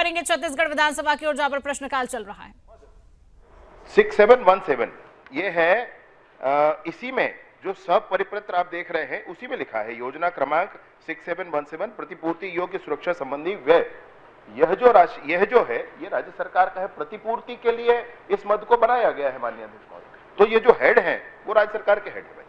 बढ़ेंगे छत्तीसगढ़ विधानसभा की ओर, जहां पर प्रश्नकाल चल रहा है। 6717 ये है, इसी में जो सब परिपत्र आप देख रहे हैं उसी में लिखा है योजना क्रमांक 6717 प्रतिपूर्ति योग्य सुरक्षा संबंधी व्यय। यह जो राशि, यह जो है ये राज्य सरकार का है, प्रतिपूर्ति के लिए इस मद को बनाया गया है माननीय अध्यक्ष महोदय। तो ये जो हेड है वो राज्य सरकार के हेड है।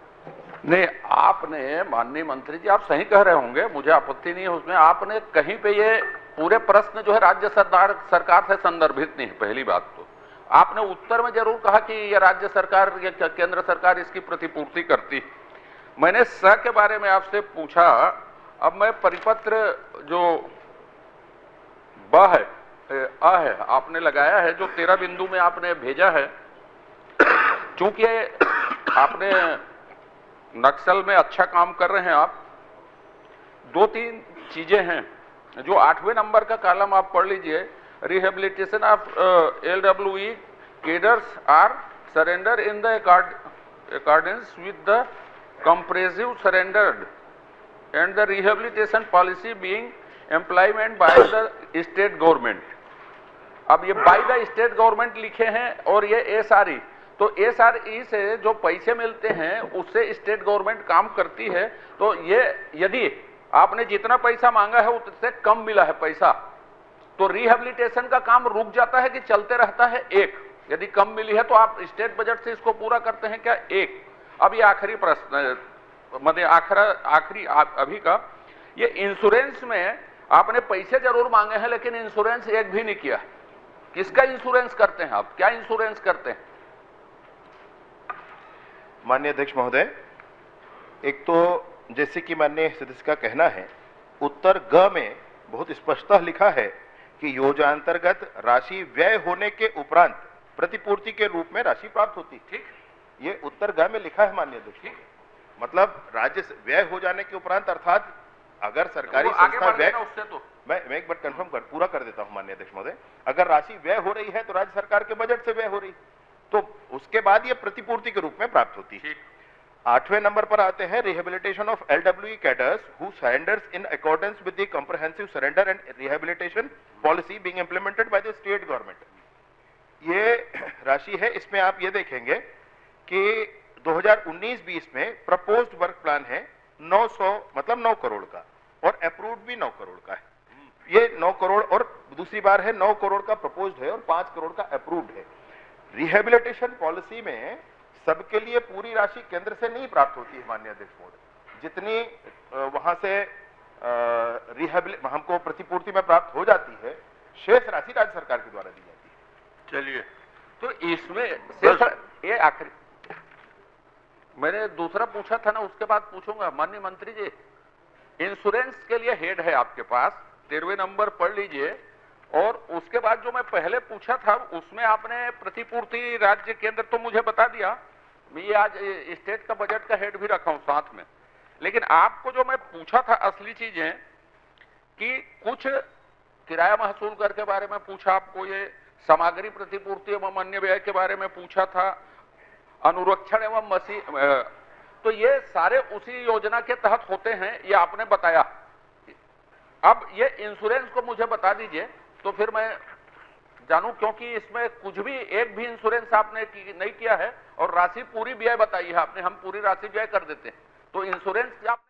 नहीं, आपने माननीय मंत्री जी आप सही कह रहे होंगे, मुझे आपत्ति नहीं है उसमें। आपने कहीं पे ये पूरे प्रश्न जो है राज्य सरकार से संदर्भित नहीं है। पहली बात तो आपने उत्तर में जरूर कहा कि ये राज्य सरकार या केंद्र सरकार इसकी प्रतिपूर्ति करती। मैंने स के बारे में आपसे पूछा। अब मैं परिपत्र जो ब है अ है आपने लगाया है, जो 13 बिंदु में आपने भेजा है, चूंकि आपने नक्सल में अच्छा काम कर रहे हैं आप, 2-3 चीजें हैं जो 8वें नंबर का कॉलम आप पढ़ लीजिए। Rehabilitation of LWE cadres are surrendered in the accordance with the comprehensive surrendered and the rehabilitation policy being employment by the state government। अब ये बाय द स्टेट गवर्नमेंट लिखे हैं और ये SRE, तो SRE से जो पैसे मिलते हैं उससे स्टेट गवर्नमेंट काम करती है। तो ये यदि आपने जितना पैसा मांगा है उससे कम मिला है पैसा, तो रिहेबिलिटेशन का काम रुक जाता है कि चलते रहता है? एक, यदि कम मिली है तो आप स्टेट बजट से इसको पूरा करते हैं क्या? एक। अब ये आखिरी प्रश्न, मतलब आखिरी अभी का, ये इंश्योरेंस में आपने पैसे जरूर मांगे हैं लेकिन इंश्योरेंस एक भी नहीं किया। किसका इंश्योरेंस करते हैं आप? क्या इंश्योरेंस करते हैं? माननीय अध्यक्ष महोदय, एक तो जैसे कि माननीय सदस्य का कहना है, उत्तर ग में बहुत स्पष्टतः लिखा है कि योजनांतर्गत राशि व्यय होने के उपरांत प्रतिपूर्ति के रूप में राशि प्राप्त होती। ठीक, ये उत्तर ग में लिखा है माननीय अध्यक्ष। मतलब राज्य व्यय हो जाने के उपरांत, अर्थात अगर सरकारी संस्था व्यय, उससे तो मैं एक बार कंफर्म पूरा कर देता हूं माननीय अध्यक्ष महोदय। अगर राशि व्यय हो रही है तो राज्य सरकार के बजट से व्यय हो रही, तो उसके बाद ये प्रतिपूर्ति के रूप में प्राप्त होती है। 8वें नंबर पर आते हैं, rehabilitation of LWE cadres who surrenders in accordance with the comprehensive surrender and rehabilitation policy being implemented by the state government. ये राशि है, इसमें आप ये देखेंगे कि 2019-20 में प्रपोज्ड वर्क प्लान है 900, मतलब 9 करोड़ का, और अप्रूव्ड भी 9 करोड़ का है। ये 9 करोड़ और दूसरी बार है 9 करोड़ का प्रपोज्ड है और 5 करोड़ का अप्रूव्ड है। रिहेबिलिटेशन पॉलिसी में सबके लिए पूरी राशि केंद्र से नहीं प्राप्त होती है माननीय अध्यक्ष महोदय। जितनी वहां से हमको प्रतिपूर्ति में प्राप्त हो जाती है, शेष राशि राज्य सरकार के द्वारा दी जाती है। चलिए, तो इसमें ये आखिरी मैंने दूसरा पूछा था ना, उसके बाद पूछूंगा। माननीय मंत्री जी, इंश्योरेंस के लिए हेड है आपके पास, 13वें नंबर पढ़ लीजिए। और उसके बाद जो मैं पहले पूछा था उसमें आपने प्रतिपूर्ति राज्य केंद्र तो मुझे बता दिया, मैं ये आज स्टेट का बजट का हेड भी रखा हूं साथ में। लेकिन आपको जो मैं पूछा था असली चीजें, कि कुछ किराया महसूल कर के बारे में पूछा, आपको ये सामग्री प्रतिपूर्ति एवं अन्य व्यय के बारे में पूछा था, अनुरक्षण एवं मशीन, तो ये सारे उसी योजना के तहत होते हैं, ये आपने बताया। अब ये इंश्योरेंस को मुझे बता दीजिए तो फिर मैं जानूं, क्योंकि इसमें कुछ भी एक भी इंश्योरेंस आपने नहीं किया है और राशि पूरी व्यय बताई है आपने, हम पूरी राशि व्यय कर देते हैं। तो इंश्योरेंस आप